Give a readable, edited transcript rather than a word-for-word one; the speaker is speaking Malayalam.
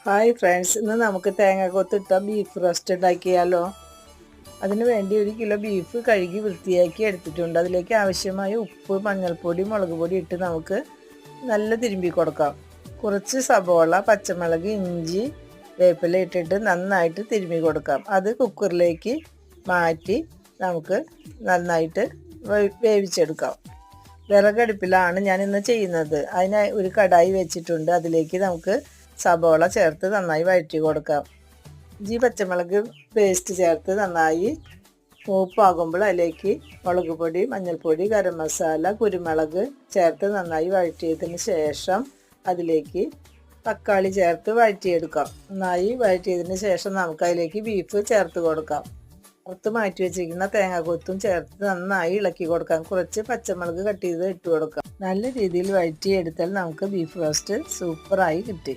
ഹായ് ഫ്രണ്ട്സ്, ഇന്ന് നമുക്ക് തേങ്ങ കൊത്തിട്ട ബീഫ് റോസ്റ്റ് ഉണ്ടാക്കിയാലോ. അതിന് വേണ്ടി 1 കിലോ ബീഫ് കഴുകി വൃത്തിയാക്കി എടുത്തിട്ടുണ്ട്. അതിലേക്ക് ആവശ്യമായ ഉപ്പ്, മഞ്ഞൾപ്പൊടി, മുളക് പൊടി ഇട്ട് നമുക്ക് നല്ല തിരുമ്പി കൊടുക്കാം. കുറച്ച് സബോള, പച്ചമുളക്, ഇഞ്ചി, വേപ്പില ഇട്ടിട്ട് നന്നായിട്ട് തിരുമ്പി കൊടുക്കാം. അത് കുക്കറിലേക്ക് മാറ്റി നമുക്ക് നന്നായിട്ട് വേവിച്ചെടുക്കാം. വിറകടുപ്പിലാണ് ഞാൻ ഇന്ന് ചെയ്യുന്നത്. അതിനായി ഒരു കടായി വെച്ചിട്ടുണ്ട്. അതിലേക്ക് നമുക്ക് സബോള ചേർത്ത് നന്നായി വഴറ്റി കൊടുക്കാം. ഇഞ്ചി പച്ചമുളക് പേസ്റ്റ് ചേർത്ത് നന്നായി മൂപ്പാകുമ്പോൾ അതിലേക്ക് മുളക് പൊടി, മഞ്ഞൾപ്പൊടി, ഗരം മസാല, കുരുമുളക് ചേർത്ത് നന്നായി വഴറ്റിയതിന് ശേഷം അതിലേക്ക് തക്കാളി ചേർത്ത് വഴറ്റിയെടുക്കാം. നന്നായി വഴറ്റിയതിന് ശേഷം നമുക്ക് അതിലേക്ക് ബീഫ് ചേർത്ത് കൊടുക്കാം. പുറത്ത് മാറ്റി വെച്ചിരിക്കുന്ന തേങ്ങാക്കൊത്തും ചേർത്ത് നന്നായി ഇളക്കി കൊടുക്കാം. കുറച്ച് പച്ചമുളക് കട്ട് ചെയ്ത് ഇട്ട് കൊടുക്കാം. നല്ല രീതിയിൽ വഴറ്റിയെടുത്താൽ നമുക്ക് ബീഫ് റോസ്റ്റ് സൂപ്പറായി കിട്ടി.